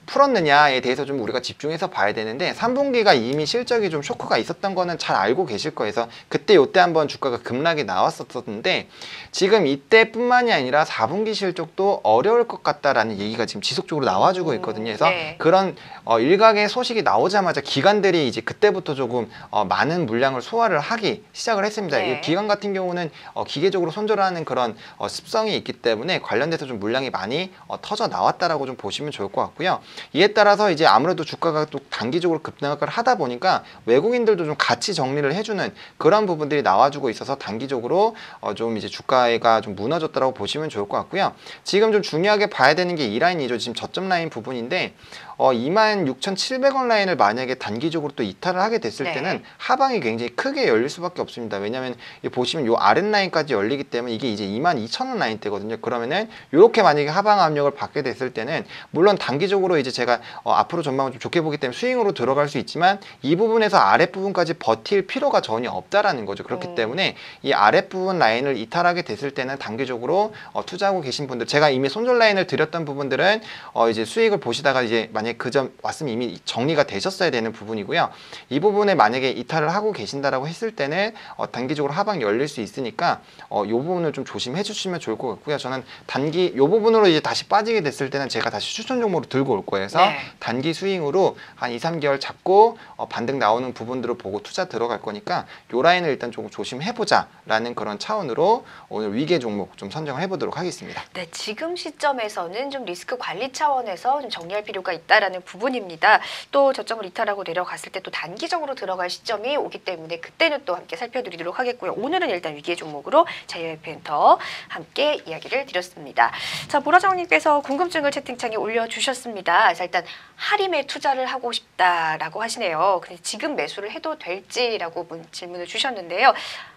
풀었느냐에 대해서 좀 우리가 집중해서 봐야 되는데, 3분기가 이미 실적이 좀 쇼크가 있었던 거는 잘 알고 계실 거여서 그때 요때 한번 주가가 급락이 나왔었는데, 지금 이때뿐만이 아니라 4분기 실적도 어려울 것 같다라는 얘기가 지금 지속적으로 나와주고 있거든요. 그래서 네. 그런 일각의 소식이 나오자마자 기관들이 이제 그때부터 조금 많은 물량을 소화를 하기 시작을 했습니다. 네. 이 기관 같은 경우는 기계적으로 손절하는 그런 습성이 있기 때문에 관련돼서 좀 물량이 많이 터져 나왔다라고 좀 보시면 좋을 것 같고요. 이에 따라서 이제 아무래도 주가가 또 단기적으로 급락을 하다 보니까 외국인들도 좀 같이 정리를 해주는 그런 부분들이 나와주고 있어서 단기적으로 좀 이제 주가가 좀 무너졌다라고 보시면 좋을 것 같고요. 지금 좀 중요하게 봐야 되는 게 이 라인이죠. 지금 저점 라인 부분인데 26,700원 라인을 만약에 단기적으로 또 이탈을 하게 됐을 네. 때는 하방이 굉장히 크게 열릴 수밖에 없습니다. 왜냐하면 보시면 요 아랫라인까지 열리기 때문에 이게 이제 22,000원 라인대거든요. 그러면은 이렇게 만약에 하방 압력을 받게 됐을 때는 물론 단기적으로 이제 제가 앞으로 전망을 좀 좋게 보기 때문에 스윙으로 들어갈 수 있지만, 이 부분에서 아랫부분까지 버틸 필요가 전혀 없다라는 거죠. 그렇기 때문에 이 아랫부분 라인을 이탈하게 됐을 때는 단기적으로 투자하고 계신 분들, 제가 이미 손절 라인을 드렸던 부분들은 이제 수익을 보시다가 이제 만약에 그 점 왔으면 이미 정리가 되셨어야 되는 부분이고요. 이 부분에 만약에 이탈을 하고 계신다라고 했을 때는 단기적으로 하방 열릴 수 있으니까 이 부분을 좀 조심해 주시면 좋을 것 같고요. 저는 단기 이 부분으로 이제 다시 빠지게 됐을 때는 제가 다시 추천 종목으로 들고 올 거예요. 그래서 네. 단기 스윙으로 한 2, 3개월 잡고 반등 나오는 부분들을 보고 투자 들어갈 거니까 요 라인을 일단 조금 조심해 보자라는 그런 차원으로 오늘 위계 종목 좀 선정을 해보도록 하겠습니다. 네, 지금 시점에서는 좀 리스크 관리 차원에서 좀 정리할 필요가 있다라는 부분입니다. 또 저점을 이탈하고 내려갔을 때 또 단기적으로 들어갈 시점이 오기 때문에 그때는 또 함께 살펴드리도록 하겠고요. 오늘은 일단 위기의 종목으로 자이언트펜터 함께 이야기를 드렸습니다. 자, 보라정님께서 궁금증을 채팅창에 올려주셨습니다. 그래서 일단 하림에 투자를 하고 싶다라고 하시네요. 근데 지금 매수를 해도 될지라고 질문을 주셨는데요.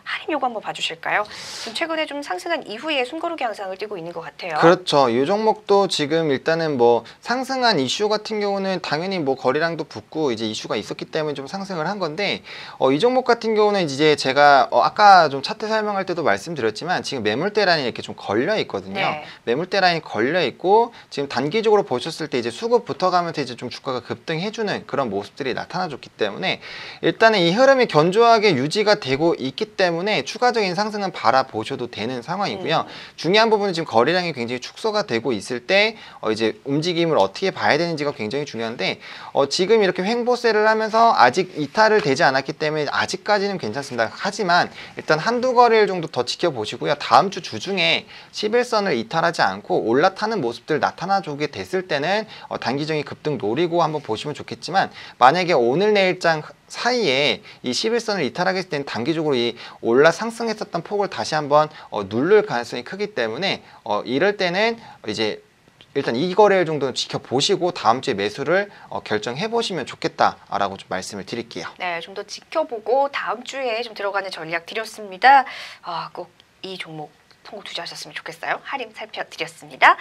할인 요거 한번 봐주실까요? 지금 최근에 좀 상승한 이후에 숨고르기 양상을 띠고 있는 것 같아요. 그렇죠. 이 종목도 지금 일단은 뭐 상승한 이슈 같은 경우는 당연히 뭐 거래량도 붙고 이제 이슈가 있었기 때문에 좀 상승을 한 건데, 이 종목 같은 경우는 이제 제가 아까 좀 차트 설명할 때도 말씀드렸지만 지금 매물대 라인이 이렇게 좀 걸려 있거든요. 네. 매물대 라인이 걸려 있고 지금 단기적으로 보셨을 때 이제 수급 붙어가면서 이제 좀 주가가 급등해주는 그런 모습들이 나타나줬기 때문에 일단은 이 흐름이 견조하게 유지가 되고 있기 때문에 추가적인 상승은 바라보셔도 되는 상황이고요. 중요한 부분은 지금 거래량이 굉장히 축소가 되고 있을 때 이제 움직임을 어떻게 봐야 되는지가 굉장히 중요한데, 지금 이렇게 횡보세를 하면서 아직 이탈을 되지 않았기 때문에 아직까지는 괜찮습니다. 하지만 일단 한두 거래일 정도 더 지켜보시고요. 다음 주 주중에 11선을 이탈하지 않고 올라타는 모습들 나타나주게 됐을 때는 단기적인 급등 노리고 한번 보시면 좋겠지만, 만약에 오늘 내일장 사이에 이 11선을 이탈하게 됐을 때는 단기적으로 이 올라 상승했었던 폭을 다시 한번 누를 가능성이 크기 때문에 이럴 때는 이제 일단 이 거래일 정도는 지켜보시고 다음 주에 매수를 결정해 보시면 좋겠다라고 좀 말씀을 드릴게요. 네, 좀 더 지켜보고 다음 주에 좀 들어가는 전략 드렸습니다. 꼭 이 종목 통곡 투자하셨으면 좋겠어요. 할인 살펴드렸습니다.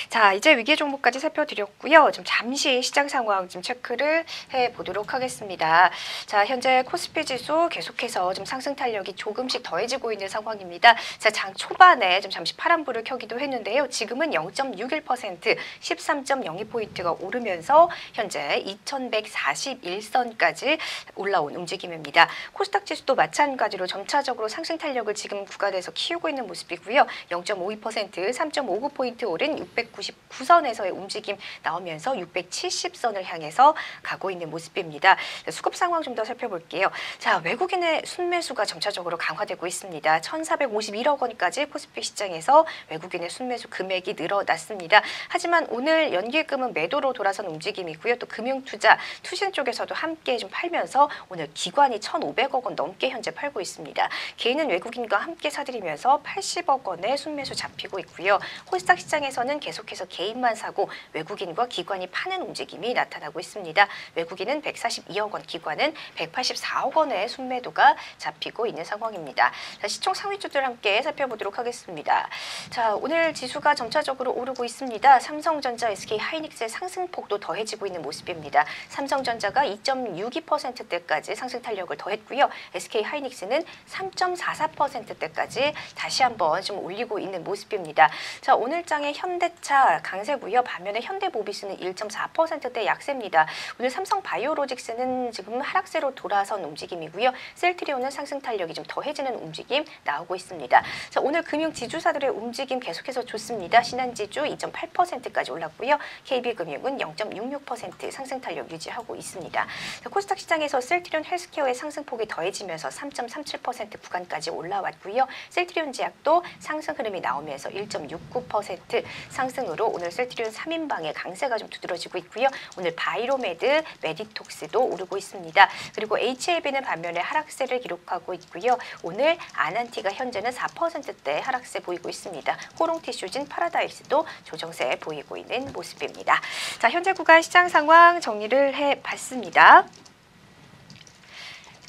자, 이제 위기의 종목까지 살펴드렸고요. 좀 잠시 시장 상황 좀 체크를 해보도록 하겠습니다. 자, 현재 코스피 지수 계속해서 좀 상승 탄력이 조금씩 더해지고 있는 상황입니다. 자, 장 초반에 좀 잠시 파란불을 켜기도 했는데요. 지금은 0.61% 13.02포인트가 오르면서 현재 2141선까지 올라온 움직임입니다. 코스닥 지수도 마찬가지로 점차적으로 상승 탄력을 지금 구간에서 키우고 있는 모습이고요. 0.52% 3.59포인트 오른 699선에서의 움직임 나오면서 670선을 향해서 가고 있는 모습입니다. 수급 상황 좀 더 살펴볼게요. 자, 외국인의 순매수가 점차적으로 강화되고 있습니다. 1,451억 원까지 코스피 시장에서 외국인의 순매수 금액이 늘어났습니다. 하지만 오늘 연기금은 매도로 돌아선 움직임이고요. 또 금융투자, 투신 쪽에서도 함께 좀 팔면서 오늘 기관이 1,500억 원 넘게 현재 팔고 있습니다. 개인은 외국인과 함께 사들이면서 80억 2억 원의 순매수 잡히고 있고요. 코스닥 시장에서는 계속해서 개인만 사고 외국인과 기관이 파는 움직임이 나타나고 있습니다. 외국인은 142억 원, 기관은 184억 원의 순매도가 잡히고 있는 상황입니다. 자, 시총 상위주들 함께 살펴보도록 하겠습니다. 자, 오늘 지수가 점차적으로 오르고 있습니다. 삼성전자, SK하이닉스의 상승폭도 더해지고 있는 모습입니다. 삼성전자가 2.62%대까지 상승 탄력을 더했고요. SK하이닉스는 3.44%대까지 다시 한번 좀 올리고 있는 모습입니다. 자, 오늘 장의 현대차 강세고요. 반면에 현대모비스는 1.4%대 약세입니다. 오늘 삼성바이오로직스는 지금 하락세로 돌아선 움직임이고요. 셀트리온은 상승 탄력이 좀 더해지는 움직임 나오고 있습니다. 자, 오늘 금융 지주사들의 움직임 계속해서 좋습니다. 신한지주 2.8%까지 올랐고요. KB금융은 0.66% 상승 탄력 유지하고 있습니다. 자, 코스닥 시장에서 셀트리온 헬스케어의 상승폭이 더해지면서 3.37% 구간까지 올라왔고요. 셀트리온 제약도 상승 흐름이 나오면서 1.69% 상승으로 오늘 셀트리온 3인방의 강세가 좀 두드러지고 있고요. 오늘 바이로메드, 메디톡스도 오르고 있습니다. 그리고 HLB는 반면에 하락세를 기록하고 있고요. 오늘 아난티가 현재는 4%대 하락세 보이고 있습니다. 호롱티슈진, 파라다이스도 조정세 보이고 있는 모습입니다. 자, 현재 구간 시장 상황 정리를 해봤습니다.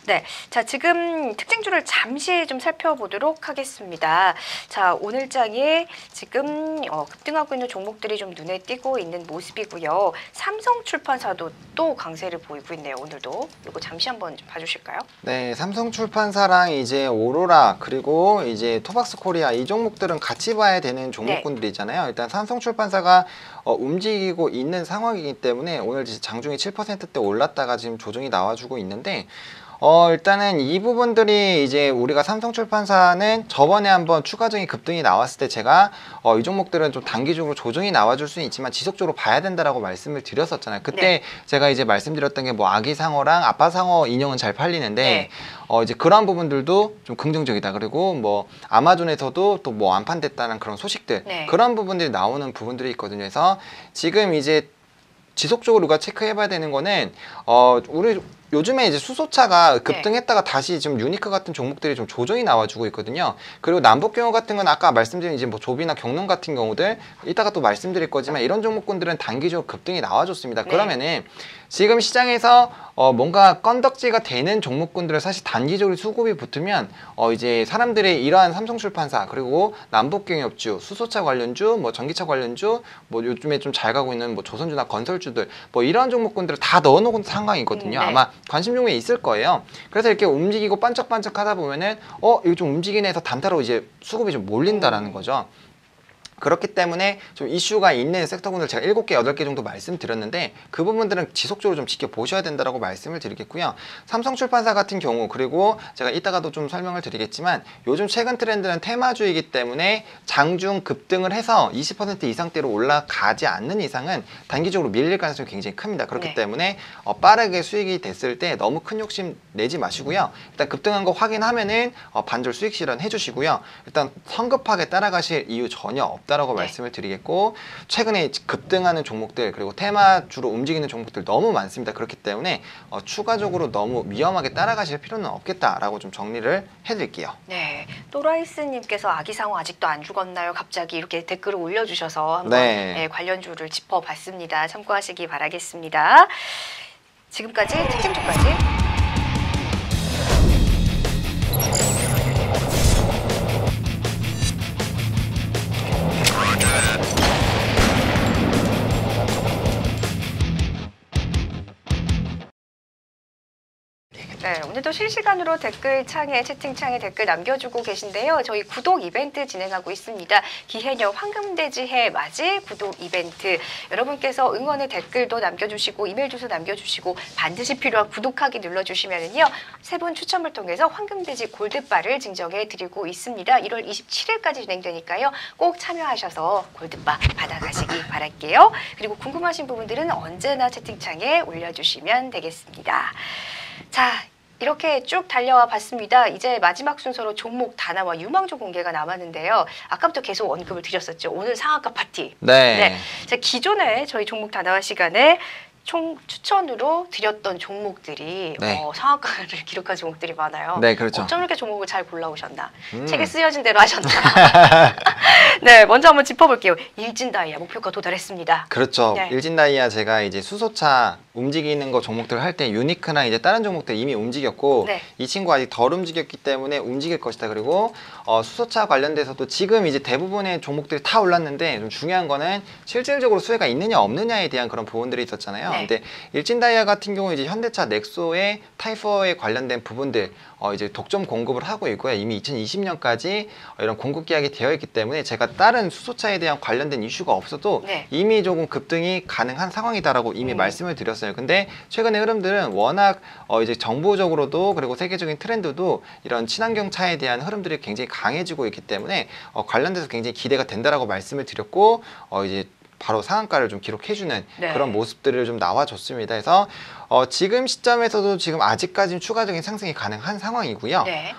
네, 자, 지금 특징주를 잠시 좀 살펴보도록 하겠습니다. 자, 오늘 장에 지금 급등하고 있는 종목들이 좀 눈에 띄고 있는 모습이고요. 삼성출판사도 또 강세를 보이고 있네요. 오늘도. 이거 잠시 한번 좀 봐주실까요? 네, 삼성출판사랑 이제 오로라 그리고 이제 토박스코리아 이 종목들은 같이 봐야 되는 종목군들이잖아요. 일단 삼성출판사가 움직이고 있는 상황이기 때문에 오늘 장중에 7%대 올랐다가 지금 조정이 나와주고 있는데 일단은 이 부분들이 이제 우리가 삼성출판사는 저번에 한번 추가적인 급등이 나왔을 때 제가 이 종목들은 좀 단기적으로 조정이 나와줄 수는 있지만 지속적으로 봐야 된다라고 말씀을 드렸었잖아요. 그때 네. 제가 이제 말씀드렸던 게 뭐 아기상어랑 아빠상어 인형은 잘 팔리는데 이제 그런 부분들도 좀 긍정적이다. 그리고 뭐 아마존에서도 또 뭐 완판됐다는 그런 소식들 그런 부분들이 나오는 부분들이 있거든요. 그래서 지금 이제 지속적으로 우리가 체크해봐야 되는 거는 우리 요즘에 이제 수소차가 급등했다가 다시 좀 유니크 같은 종목들이 좀 조정이 나와주고 있거든요. 그리고 남북경호 같은 건 아까 말씀드린 이제 뭐 조비나 경농 같은 경우들 이따가 또 말씀드릴 거지만 이런 종목군들은 단기적으로 급등이 나와줬습니다. 그러면은 지금 시장에서 뭔가 건덕지가 되는 종목군들을 사실 단기적으로 수급이 붙으면 이제 사람들의 이러한 삼성출판사 그리고 남북경협주, 수소차 관련주, 뭐 전기차 관련주, 뭐 요즘에 좀 잘 가고 있는 뭐 조선주나 건설주들 뭐 이런 종목군들을 다 넣어놓은 상황이거든요. 아마 관심 종목에 있을 거예요. 그래서 이렇게 움직이고 반짝반짝 하다 보면은 이거 좀 움직이네 해서 단타로 이제 수급이 좀 몰린다라는 거죠. 그렇기 때문에 좀 이슈가 있는 섹터군들 제가 7개, 8개 정도 말씀드렸는데 그 부분들은 지속적으로 좀 지켜보셔야 된다라고 말씀을 드리겠고요. 삼성출판사 같은 경우 그리고 제가 이따가도 좀 설명을 드리겠지만 요즘 최근 트렌드는 테마주이기 때문에 장중 급등을 해서 20% 이상대로 올라가지 않는 이상은 단기적으로 밀릴 가능성이 굉장히 큽니다. 그렇기 때문에 빠르게 수익이 됐을 때 너무 큰 욕심 내지 마시고요. 일단 급등한 거 확인하면은 반절 수익 실현 해주시고요. 일단 성급하게 따라가실 이유 전혀 없다라고 말씀을 드리겠고 최근에 급등하는 종목들 그리고 테마주로 움직이는 종목들 너무 많습니다. 그렇기 때문에 추가적으로 너무 위험하게 따라가실 필요는 없겠다라고 좀 정리를 해드릴게요. 네, 또라이스님께서 아기상어 아직도 안 죽었나요? 갑자기 이렇게 댓글을 올려주셔서 한번 관련주를 짚어봤습니다. 참고하시기 바라겠습니다. 지금까지 특징주까지. 네, 오늘도 실시간으로 댓글창에 채팅창에 댓글 남겨주고 계신데요. 저희 구독 이벤트 진행하고 있습니다. 기해년 황금돼지해 맞이 구독 이벤트. 여러분께서 응원의 댓글도 남겨주시고 이메일 주소 남겨주시고 반드시 필요한 구독하기 눌러주시면은요. 3분 추첨을 통해서 황금돼지 골드바를 증정해 드리고 있습니다. 1월 27일까지 진행되니까요. 꼭 참여하셔서 골드바 받아가시기 바랄게요. 그리고 궁금하신 부분들은 언제나 채팅창에 올려주시면 되겠습니다. 자, 이렇게 쭉 달려와 봤습니다. 이제 마지막 순서로 종목 다나와 유망주 공개가 남았는데요. 아까부터 계속 언급을 드렸었죠. 오늘 상한가 파티. 자, 기존에 저희 종목 다나와 시간에 총 추천으로 드렸던 종목들이 네. 상한가를 기록한 종목들이 많아요. 네, 그렇죠. 어쩜 이렇게 종목을 잘 골라오셨나? 책에 쓰여진 대로 하셨나? 네, 먼저 한번 짚어볼게요. 일진다이아 목표가 도달했습니다. 그렇죠. 네. 일진다이아 제가 이제 수소차 움직이는 거 종목들 할 때 유니크나 이제 다른 종목들 이미 움직였고 네. 이 친구 아직 덜 움직였기 때문에 움직일 것이다. 그리고 수소차 관련돼서도 지금 이제 대부분의 종목들이 다 올랐는데 좀 중요한 거는 실질적으로 수혜가 있느냐 없느냐에 대한 그런 부분들이 있었잖아요. 네. 근데 일진다이아 같은 경우 이제 현대차 넥소의 타이퍼에 관련된 부분들 이제 독점 공급을 하고 있고요. 이미 2020년까지 이런 공급 계약이 되어 있기 때문에 제가 다른 수소차에 대한 관련된 이슈가 없어도 네. 이미 조금 급등이 가능한 상황이다라고 이미 말씀을 드렸어요. 근데 최근의 흐름들은 워낙 이제 정보적으로도 그리고 세계적인 트렌드도 이런 친환경 차에 대한 흐름들이 굉장히 강해지고 있기 때문에 관련돼서 굉장히 기대가 된다라고 말씀을 드렸고 이제 바로 상한가를 좀 기록해주는 네. 그런 모습들을 좀 나와줬습니다. 그래서 지금 시점에서도 지금 아직까지는 추가적인 상승이 가능한 상황이고요. 네.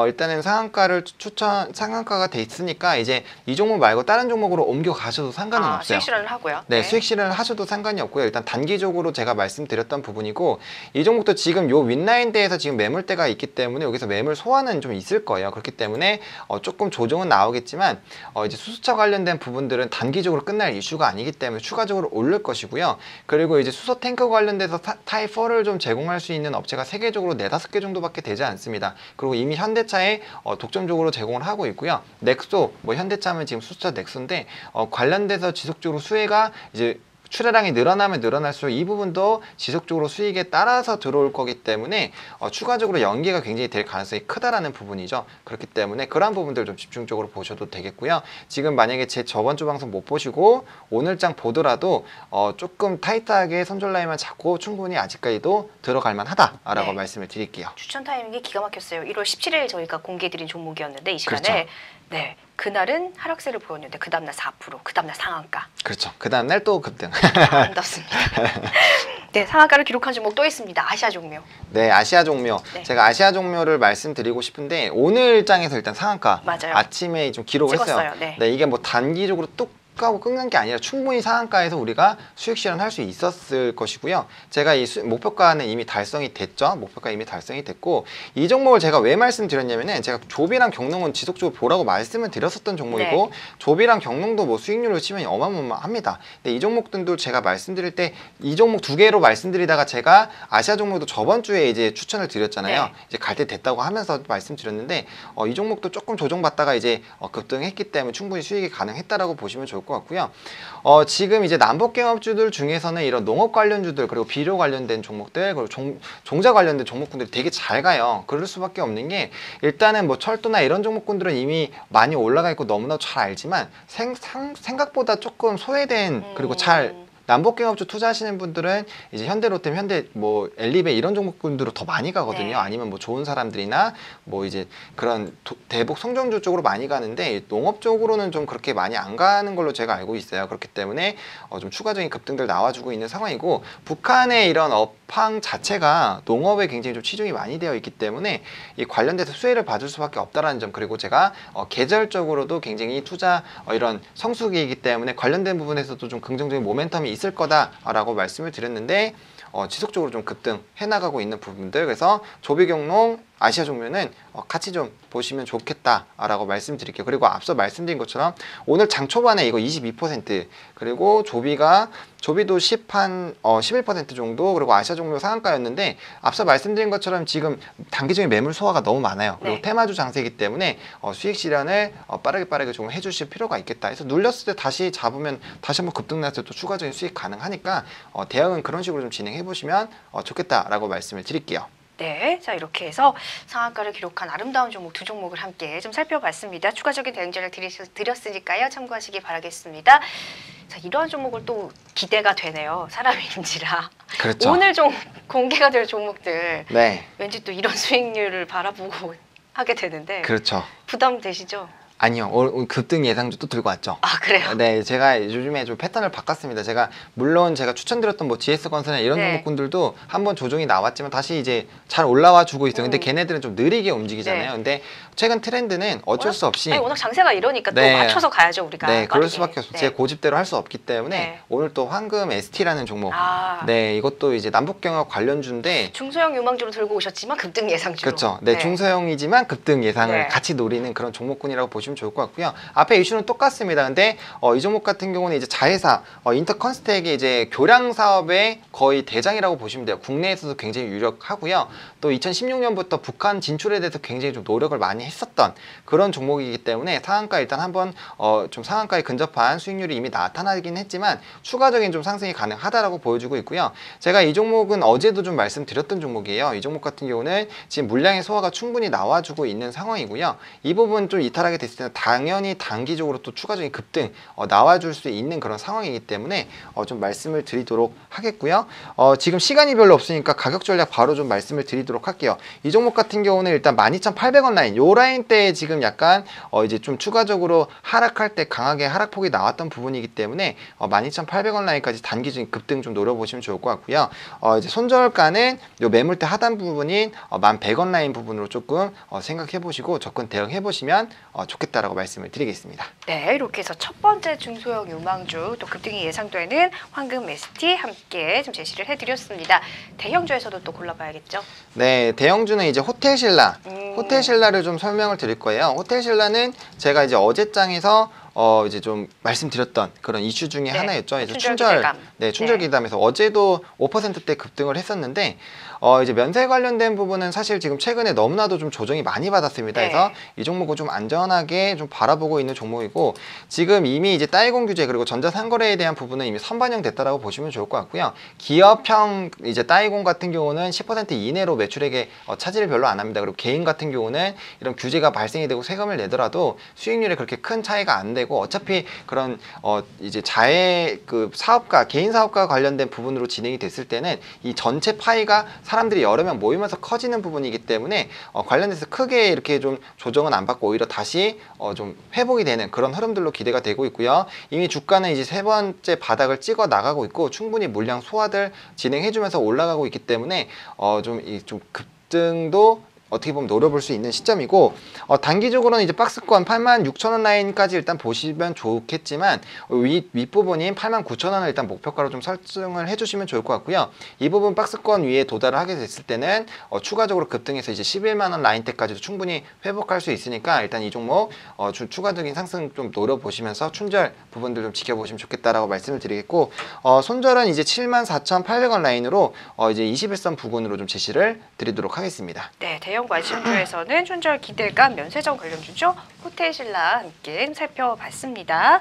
일단은 상한가가 돼 있으니까 이제 이 종목 말고 다른 종목으로 옮겨 가셔도 상관은 없어요. 수익 실현을 하고요. 네, 수익 실현을 하셔도 상관이 없고요. 일단 단기적으로 제가 말씀드렸던 부분이고 이 종목도 지금 요 윗라인대에서 지금 매물대가 있기 때문에 여기서 매물 소화는 좀 있을 거예요. 그렇기 때문에 조금 조정은 나오겠지만 이제 수소차 관련된 부분들은 단기적으로 끝날 이슈가 아니기 때문에 추가적으로 오를 것이고요. 그리고 이제 수소 탱크 관련돼서 타이퍼를 좀 제공할 수 있는 업체가 세계적으로 4-5개 정도밖에 되지 않습니다. 그리고 이미 현대차에 독점적으로 제공을 하고 있고요. 넥소, 뭐 현대차면 지금 수소차 넥소인데 관련돼서 지속적으로 수혜가 이제 출하량이 늘어나면 늘어날수록 이 부분도 지속적으로 수익에 따라서 들어올 거기 때문에 추가적으로 연계가 굉장히 될 가능성이 크다라는 부분이죠. 그렇기 때문에 그러한 부분들 좀 집중적으로 보셔도 되겠고요. 지금 만약에 제 저번 주 방송 못 보시고 오늘장 보더라도 조금 타이트하게 손절 라인만 잡고 충분히 아직까지도 들어갈 만하다라고 네. 말씀을 드릴게요. 추천 타이밍이 기가 막혔어요. 1월 17일 저희가 공개해드린 종목이었는데 이 시간에 그렇죠. 네, 그날은 하락세를 보였는데 그 다음날 4%, 그 다음날 상한가. 그렇죠. 그 다음날 또 급등. 아름답습니다. 네, 상한가를 기록한 종목 또 있습니다. 아시아 종묘. 네, 아시아 종묘. 네. 제가 아시아 종묘를 말씀드리고 싶은데 오늘 장에서 일단 상한가 맞아요. 아침에 좀 기록을 찍었어요. 했어요. 네. 이게 뭐 단기적으로 뚝 하고 끝난 게 아니라 충분히 상한가에서 우리가 수익 실현할 수 있었을 것이고요. 제가 이 목표가는 이미 달성이 됐죠. 목표가 이미 달성이 됐고 이 종목을 제가 왜 말씀드렸냐면은 제가 조비랑 경농은 지속적으로 보라고 말씀을 드렸었던 종목이고 네. 조비랑 경농도 뭐 수익률로 치면 어마어마합니다. 근데 이 종목들도 제가 말씀드릴 때 이 종목 두 개로 말씀드리다가 제가 아시아 종목도 저번 주에 이제 추천을 드렸잖아요. 네. 이제 갈 때 됐다고 하면서 말씀드렸는데 이 종목도 조금 조정받다가 이제 급등했기 때문에 충분히 수익이 가능했다라고 보시면 좋을 것 같고요. 지금 이제 남북경합주들 중에서는 이런 농업 관련주들 그리고 비료 관련된 종목들 그리고 종자 관련된 종목군들이 되게 잘 가요. 그럴 수밖에 없는 게 일단은 뭐 철도나 이런 종목군들은 이미 많이 올라가 있고 너무나 잘 알지만 생각보다 조금 소외된 그리고 잘 남북경합주 투자하시는 분들은 이제 현대로템, 현대 뭐 엘리베 이런 종목군들로 더 많이 가거든요. 네. 아니면 뭐 좋은 사람들이나 뭐 이제 그런 대북 성장주 쪽으로 많이 가는데 농업 쪽으로는 좀 그렇게 많이 안 가는 걸로 제가 알고 있어요. 그렇기 때문에 좀 추가적인 급등들 나와주고 있는 상황이고 북한의 이런 업황 자체가 농업에 굉장히 좀 치중이 많이 되어 있기 때문에 이 관련돼서 수혜를 받을 수밖에 없다라는 점 그리고 제가 계절적으로도 굉장히 투자 이런 성수기이기 때문에 관련된 부분에서도 좀 긍정적인 모멘텀이 있을 거다라고 말씀을 드렸는데 지속적으로 좀 급등해 나가고 있는 부분들 그래서 조비경농 아시아 종묘는 같이 좀 보시면 좋겠다라고 말씀드릴게요. 그리고 앞서 말씀드린 것처럼 오늘 장 초반에 이거 22% 그리고 조비도 11% 정도 그리고 아시아 종묘 상한가였는데 앞서 말씀드린 것처럼 지금 단기적인 매물 소화가 너무 많아요. 그리고 네. 테마주 장세이기 때문에 수익 실현을 빠르게 좀 해주실 필요가 있겠다. 그래서 눌렸을 때 다시 잡으면 다시 한번 급등 났을 때 또 추가적인 수익 가능하니까 대응은 그런 식으로 좀 진행해 보시면 좋겠다라고 말씀을 드릴게요. 네, 자 이렇게 해서 상한가를 기록한 아름다운 종목 두 종목을 함께 좀 살펴봤습니다. 추가적인 대응자를 드렸으니까요. 참고하시기 바라겠습니다. 자, 이러한 종목을 또 기대가 되네요. 사람인지라. 그렇죠. 오늘 좀 공개가 될 종목들 네, 왠지 또 이런 수익률을 바라보고 하게 되는데 그렇죠. 부담되시죠? 아니요. 급등 예상주 또 들고 왔죠. 아, 그래요? 네, 제가 요즘에 좀 패턴을 바꿨습니다. 물론 제가 추천드렸던 뭐 GS건설이나 이런 네. 종목군들도 한번 조정이 나왔지만 다시 이제 잘 올라와 주고 있어요. 근데 걔네들은 좀 느리게 움직이잖아요. 네. 근데 최근 트렌드는 어쩔 수 없이 아니, 워낙 장세가 이러니까 네. 또 맞춰서 가야죠, 우리가. 네, 그럴 빠르게. 수밖에 없어요. 네. 제 고집대로 할 수 없기 때문에 네. 오늘 또 황금 ST라는 종목. 아. 네, 이것도 이제 남북경협 관련주인데 중소형 유망주로 들고 오셨지만 급등 예상주로. 그렇죠. 네, 중소형이지만 급등 예상을 네. 같이 노리는 그런 종목군이라고 보시면 좋을 것 같고요. 앞에 이슈는 똑같습니다. 근데 이 종목 같은 경우는 이제 자회사 인터컨스텍이 이제 교량 사업의 거의 대장이라고 보시면 돼요. 국내에서도 굉장히 유력하고요. 또 2016년부터 북한 진출에 대해서 굉장히 좀 노력을 많이 했었던 그런 종목이기 때문에 상한가 일단 한번 좀 상한가에 근접한 수익률이 이미 나타나긴 했지만 추가적인 좀 상승이 가능하다라고 보여주고 있고요. 제가 이 종목은 어제도 좀 말씀드렸던 종목이에요. 이 종목 같은 경우는 지금 물량의 소화가 충분히 나와주고 있는 상황이고요. 이 부분 좀 이탈하게 됐을 때는 당연히 단기적으로 또 추가적인 급등 나와줄 수 있는 그런 상황이기 때문에 좀 말씀을 드리도록 하겠고요. 지금 시간이 별로 없으니까 가격 전략 바로 좀 말씀을 드리도록 할게요. 이 종목 같은 경우는 일단 12,800원 라인, 요 라인 때에 지금 약간 이제 좀 추가적으로 하락할 때 강하게 하락폭이 나왔던 부분이기 때문에 12,800원 라인까지 단기적인 급등 좀 노려보시면 좋을 것 같고요. 이제 손절가는 요 매물대 하단 부분인 1,100원 라인 부분으로 조금 생각해 보시고 접근 대응해 보시면 좋겠다라고 말씀을 드리겠습니다. 네, 이렇게 해서 첫 번째 중소형 유망주 또 급등이 예상되는 황금 ST 함께 좀 제시를 해드렸습니다. 대형주에서도 또 골라봐야겠죠? 네, 대형주는 이제 호텔신라, 호텔신라를 좀 설명을 드릴 거예요. 호텔신라는 제가 이제 어제장에서 이제 좀 말씀드렸던 그런 이슈 중에 하나였죠. 그래서 춘절 기담에서 어제도 5%대 급등을 했었는데 이제 면세 관련된 부분은 사실 지금 최근에 너무나도 좀 조정이 많이 받았습니다. 그래서 이 종목은 좀 안전하게 좀 바라보고 있는 종목이고 지금 이미 이제 따이공 규제 그리고 전자상거래에 대한 부분은 이미 선반영됐다라고 보시면 좋을 것 같고요. 기업형 이제 따이공 같은 경우는 10% 이내로 매출액에 차지를 별로 안 합니다. 그리고 개인 같은 경우는 이런 규제가 발생이 되고 세금을 내더라도 수익률에 그렇게 큰 차이가 안 되고 어차피 그런 이제 자해 그 사업가 개인 사업과 관련된 부분으로 진행이 됐을 때는 이 전체 파이가 사람들이 여러 명 모이면서 커지는 부분이기 때문에 관련해서 크게 이렇게 좀 조정은 안 받고 오히려 다시 좀 회복이 되는 그런 흐름들로 기대가 되고 있고요. 이미 주가는 이제 세 번째 바닥을 찍어 나가고 있고 충분히 물량 소화들 진행해주면서 올라가고 있기 때문에 좀 급등도 어떻게 보면 노려볼 수 있는 시점이고 단기적으로는 이제 박스권 86,000원 라인까지 일단 보시면 좋겠지만 윗부분인 89,000원을 일단 목표가로 좀 설정을 해주시면 좋을 것 같고요. 이 부분 박스권 위에 도달을 하게 됐을 때는 추가적으로 급등해서 이제 11만원 라인대까지도 충분히 회복할 수 있으니까 일단 이 종목 추가적인 상승 좀 노려보시면서 춘절 부분들 좀 지켜보시면 좋겠다라고 말씀을 드리겠고 손절은 이제 74,800원 라인으로 이제 21선 부근으로 좀 제시를 드리도록 하겠습니다. 네, 대형 관심주에서는 춘절 기대감 면세점 관련주죠. 호텔신라 함께 살펴봤습니다.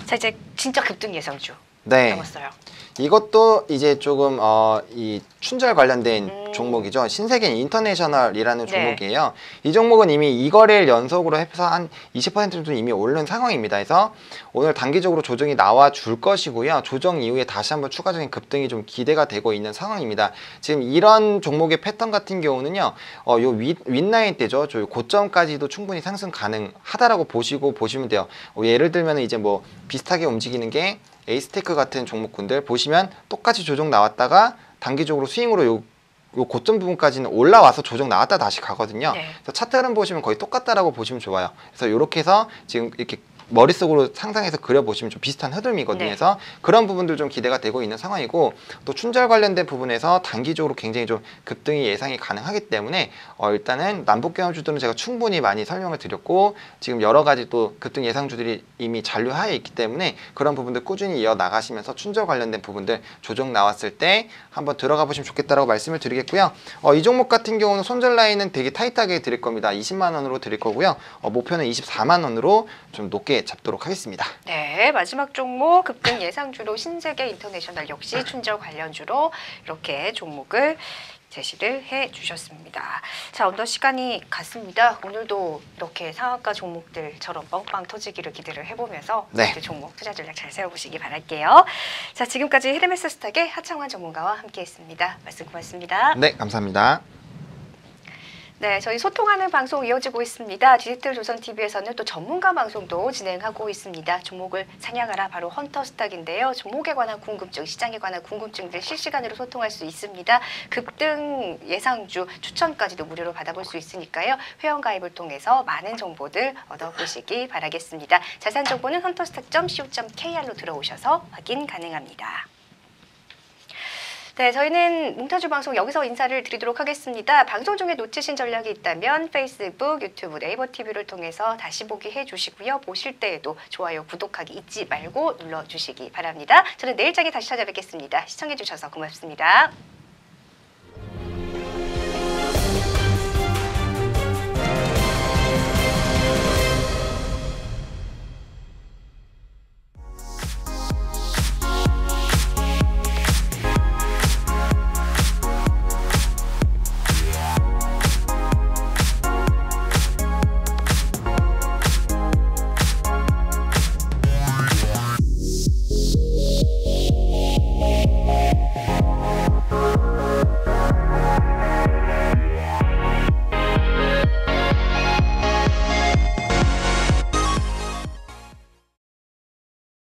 자, 이제 진짜 급등 예상주 남았어요. 이것도 이제 조금 이 춘절 관련된 종목이죠. 신세계 인터내셔널이라는 종목이에요. 이 종목은 이미 2거래일 연속으로 해서 한 20% 정도 이미 오른 상황입니다. 그래서 오늘 단기적으로 조정이 나와 줄 것이고요. 조정 이후에 다시 한번 추가적인 급등이 좀 기대가 되고 있는 상황입니다. 지금 이런 종목의 패턴 같은 경우는요. 요 윗라인 때죠. 저 고점까지도 충분히 상승 가능하다라고 보시면 돼요. 예를 들면 이제 뭐 비슷하게 움직이는 게 에이스테크 같은 종목군들 보시면 똑같이 조정 나왔다가 단기적으로 스윙으로 요 고점 부분까지는 올라와서 조정 나왔다 다시 가거든요. 그래서 차트 흐름 보시면 거의 똑같다라고 보시면 좋아요. 그래서 이렇게 해서 지금 이렇게 머릿속으로 상상해서 그려보시면 좀 비슷한 흐름이거든요. 그래서 그런 부분들 좀 기대가 되고 있는 상황이고 또 춘절 관련된 부분에서 단기적으로 굉장히 좀 급등이 예상이 가능하기 때문에 일단은 남북경협주들은 제가 충분히 많이 설명을 드렸고 지금 여러 가지 또 급등 예상주들이 이미 잔류하에 있기 때문에 그런 부분들 꾸준히 이어나가시면서 춘절 관련된 부분들 조정 나왔을 때 한번 들어가 보시면 좋겠다라고 말씀을 드리겠고요. 이 종목 같은 경우는 손절 라인은 되게 타이트하게 드릴 겁니다. 20만 원으로 드릴 거고요. 목표는 24만 원으로 좀 높게 잡도록 하겠습니다. 네, 마지막 종목 급등 예상주로 신세계 인터내셔널 역시 춘절 관련주로 이렇게 종목을 제시를 해주셨습니다. 자, 어느덧 시간이 갔습니다. 오늘도 이렇게 상한가 종목들처럼 빵빵 터지기를 기대를 해보면서 종목 투자 전략 잘 세워보시기 바랄게요. 자, 지금까지 헤르메스스탁의 하창환 전문가와 함께했습니다. 말씀 고맙습니다. 네, 감사합니다. 네, 저희 소통하는 방송 이어지고 있습니다. 디지털 조선 TV에서는 또 전문가 방송도 진행하고 있습니다. 종목을 사냥하라 바로 헌터스탁인데요. 종목에 관한 궁금증, 시장에 관한 궁금증들 실시간으로 소통할 수 있습니다. 급등 예상주 추천까지도 무료로 받아볼 수 있으니까요. 회원가입을 통해서 많은 정보들 얻어보시기 바라겠습니다. 자세한 정보는 헌터스탁.co.kr로 들어오셔서 확인 가능합니다. 네, 저희는 몽타주 방송 여기서 인사를 드리도록 하겠습니다. 방송 중에 놓치신 전략이 있다면 페이스북, 유튜브, 네이버 TV를 통해서 다시 보기 해주시고요. 보실 때에도 좋아요, 구독하기 잊지 말고 눌러주시기 바랍니다. 저는 내일 장에 다시 찾아뵙겠습니다. 시청해주셔서 고맙습니다.